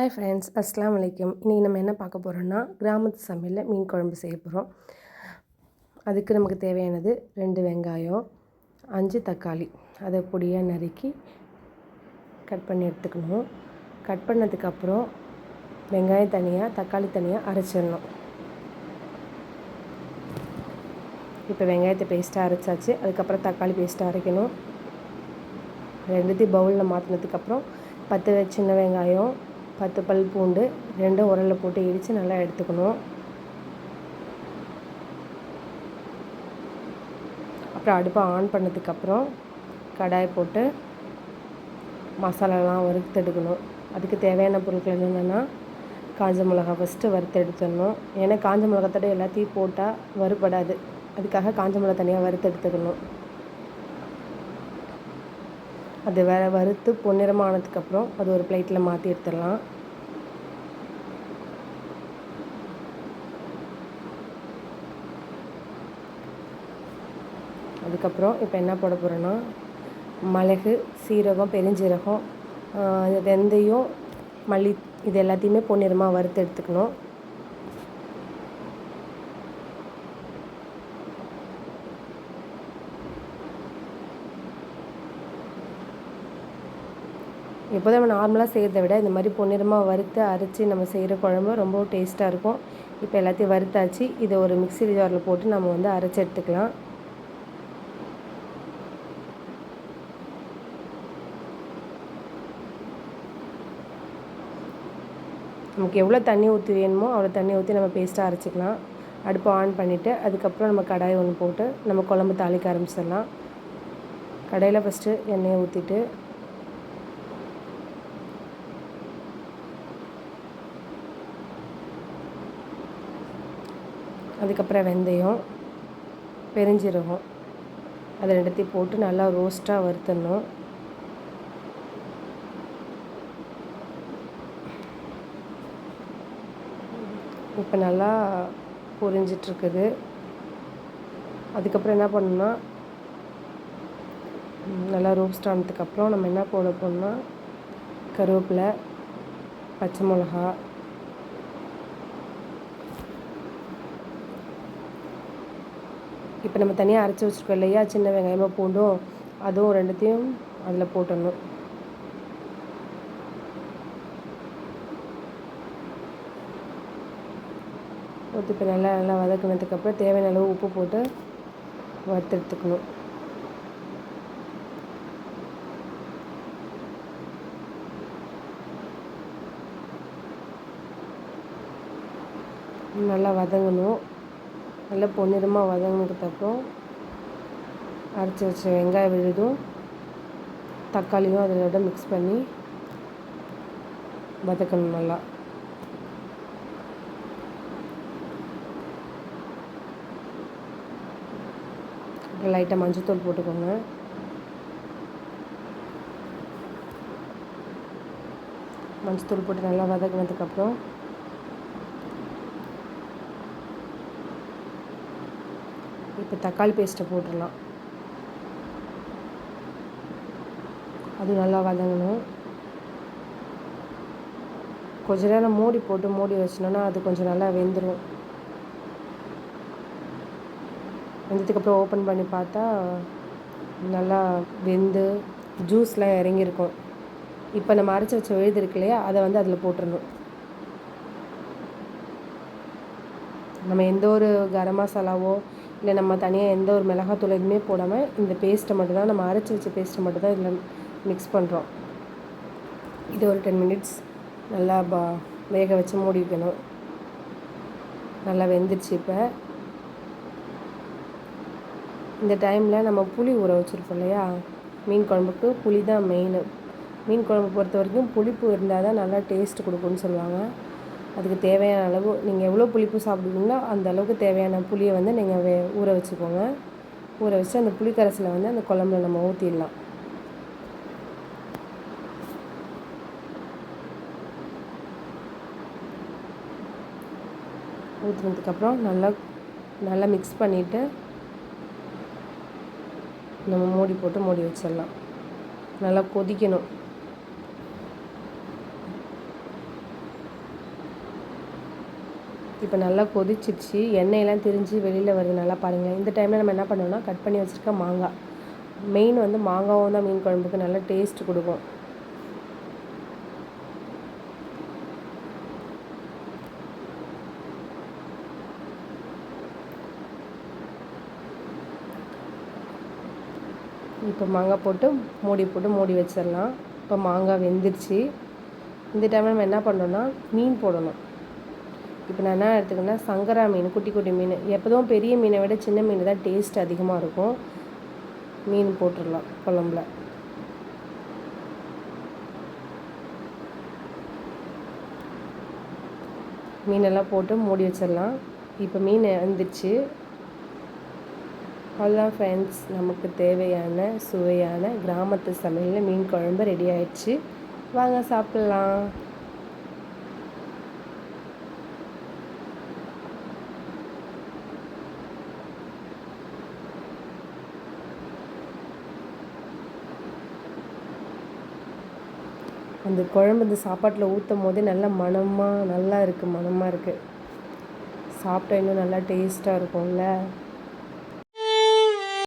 Hi friends, அஸ்ஸலாமு அலைக்கும். இன்றைக்கி நம்ம என்ன பார்க்க போகிறோன்னா, கிராமத்து சமையலில் மீன் குழம்பு செய்ய போகிறோம். அதுக்கு நமக்கு தேவையானது 2 வெங்காயம், 5 தக்காளி, அதை பொடியாக நறுக்கி கட் பண்ணி எடுத்துக்கணும். கட் பண்ணதுக்கப்புறம் வெங்காயம் தனியாக, தக்காளி தனியாக அரைச்சிடணும். இப்போ வெங்காயத்தை பேஸ்ட்டாக அரைச்சாச்சு. அதுக்கப்புறம் தக்காளி பேஸ்ட்டாக அரைக்கணும். ரெண்டுத்தையும் பவுலில் மாற்றினதுக்கப்புறம் 10 சின்ன வெங்காயம், 10 பல் பூண்டு 2 உரலில் போட்டு இடித்து நல்லா எடுத்துக்கணும். அப்புறம் அடுப்பை ஆன் பண்ணதுக்கப்புறம் கடாயை போட்டு மசாலாலாம் வறுத்தெடுக்கணும். அதுக்கு தேவையான பொருட்கள் என்னென்னா, காஞ்ச மிளகா ஃபஸ்ட்டு வறுத்து எடுத்துடணும். ஏன்னா காஞ்ச மிளகாத்தோட எல்லாத்தையும் போட்டால் வறுபடாது. அதுக்காக காஞ்ச மிளகா தனியாக வறுத்து எடுத்துக்கணும். அது வறுத்து பொன்னிறமானதுக்கப்புறம் அது ஒரு பிளேட்டில் மாற்றி எடுத்துடலாம். அதுக்கப்புறம் இப்போ என்ன போட போகிறோன்னா, மிளகு, சீரகம், பெருஞ்சீரகம், வெந்தயம், மல்லி, இது எல்லாத்தையுமே பொன்னிறமாக வறுத்து எடுத்துக்கணும். எப்போதும் நம்ம நார்மலாக செய்கிறத விட இந்த மாதிரி பொன்னிறமாக வறுத்து அரைச்சி நம்ம செய்கிற குழம்பு ரொம்ப டேஸ்ட்டாக இருக்கும். இப்போ எல்லாத்தையும் வறுத்தாச்சு. இதை ஒரு மிக்ஸி ஜாரில் போட்டு நம்ம அரைச்சி எடுத்துக்கலாம். நமக்கு எவ்வளோ தண்ணி ஊற்றி வேணுமோ அவ்வளோ தண்ணி ஊற்றி நம்ம பேஸ்ட்டாக அரைச்சிக்கலாம். அடுப்பை ஆன் பண்ணிவிட்டு அதுக்கப்புறம் நம்ம கடாய் ஒன்று போட்டு நம்ம குழம்பு தாளிக்க ஆரம்பிச்சிடலாம். கடாயில் ஃபஸ்ட்டு எண்ணெயை ஊற்றிட்டு அதுக்கப்புறம் வெந்தயம், பெருஞ்சீரகம், அது ரெண்டுத்தையும் போட்டு நல்லா ரோஸ்ட்டாக வறுத்தணும். இப்போ நல்லா பொரிஞ்சிட்ருக்குது. அதுக்கப்புறம் என்ன பண்ணணும்னா, நல்லா ரோஸ்ட் ஆனதுக்கப்புறம் நம்ம என்ன போட போகிறோம்னா, கருவேப்பிலை, பச்சை மிளகா, இப்போ நம்ம தனியாக அரைச்சி வச்சுருக்கோம் இல்லையா, சின்ன வெங்காயமாக பூண்டும், அதுவும் ரெண்டுத்தையும் அதில் போட்டுடணும். ஊற்றி இப்போ நல்லா வதக்கினதுக்கப்புறம் தேவையான அளவு உப்பு போட்டு வறுத்து எடுத்துக்கணும். நல்லா வதங்கணும். நல்லா பொன்னிறமாக வதங்கினதுக்கப்புறம் அரைச்சி வச்ச வெங்காயம் விழுதும் தக்காளியும் அதோட மிக்ஸ் பண்ணி வதக்கணும். நல்லா அப்புறம் லைட்டாக மஞ்சள்தூள் போட்டுக்கோங்க. மஞ்சள்தூள் போட்டு நல்லா வதக்கினதுக்கப்புறம் இப்போ தக்காளி பேஸ்ட்டை போட்டுடலாம். அது நல்லா வதங்கணும். கொஞ்ச நேரம் மூடி வச்சினோன்னா அது கொஞ்சம் நல்லா வெந்துடும். வெந்ததுக்கப்புறம் ஓப்பன் பண்ணி பார்த்தா நல்லா வெந்து ஜூஸ்லாம் இறங்கியிருக்கும். இப்போ நம்ம அரைச்சி வச்ச விழுது இருக்கு இல்லையா, அதை அதில் போட்டுடணும். நம்ம எந்த ஒரு கரம் மசாலாவோ இல்லை நம்ம தனியாக எந்த ஒரு மிளகாத்தூள் எதுவுமே போடாமல் இந்த பேஸ்ட்டை மட்டும்தான், நம்ம அரைச்சி வச்ச பேஸ்ட்டை மட்டும்தான் இதில் மிக்ஸ் பண்ணுறோம். இது ஒரு 10 மினிட்ஸ் நல்லா வேக வச்சு மூடி வைக்கணும். நல்லா வெந்துடுச்சு. இப்போ இந்த டைமில் நம்ம புளி ஊற வச்சுருப்போம் இல்லையா, மீன் குழம்புக்கு புளி தான் மெயின். மீன் குழம்பு பொறுத்த வரைக்கும் புளிப்பு இருந்தால் தான் நல்லா டேஸ்ட் கொடுக்குன்னு சொல்லுவாங்க. அதுக்கு தேவையான அளவு நீங்கள் எவ்வளோ புளிப்பு சாப்பிடுவீங்களோ அந்த அளவுக்கு தேவையான புளியை நீங்கள் ஊற வச்சுக்கோங்க. ஊற வச்சு அந்த புளி கரைசலை அந்த குழம்புல நம்ம ஊற்றிடலாம். ஊற்றினதுக்கப்புறம் நல்லா மிக்ஸ் பண்ணிவிட்டு நம்ம மூடி போட்டு மூடி வச்சிடலாம். நல்லா கொதிக்கணும். இப்போ நல்லா கொதிச்சிடுச்சு, எண்ணெயெல்லாம் திரிஞ்சு வெளியில் வருது, நல்லா பாருங்கள். இந்த டைமில் நம்ம என்ன பண்ணோம்னா கட் பண்ணி வச்சுருக்க மாங்காய், மெயின் வந்து மாங்காவும் தான் மீன் குழம்புக்கு நல்ல டேஸ்ட் கொடுக்கும். இப்போ மாங்காய் போட்டு மூடி வச்சிடலாம். இப்போ மாங்காய் வெந்துருச்சு. இந்த டைமில் நம்ம என்ன பண்ணோன்னா மீன் போடணும். இப்போ நான் என்ன எடுத்துக்கேன்னா சங்கரா மீன், குட்டி குட்டி மீன். எப்போதும் பெரிய மீனை விட சின்ன மீன் தான் டேஸ்ட் அதிகமாக இருக்கும். மீன் போட்டுடலாம் குழம்புல. மீனெல்லாம் போட்டு மூடி வச்சிடலாம். இப்போ மீன் வந்துடுச்சு. அவ்வளோதான் ஃப்ரெண்ட்ஸ், நமக்கு தேவையான சுவையான கிராமத்து சமையலில் மீன் குழம்பு ரெடி ஆயிடுச்சு. வாங்க சாப்பிட்லாம். அந்த குழம்பு இந்த சாப்பாட்டில் ஊற்றும் போதே நல்லா மணமாக இருக்குது. சாப்பிட்டா இன்னும் நல்லா டேஸ்ட்டாக இருக்கும்ல.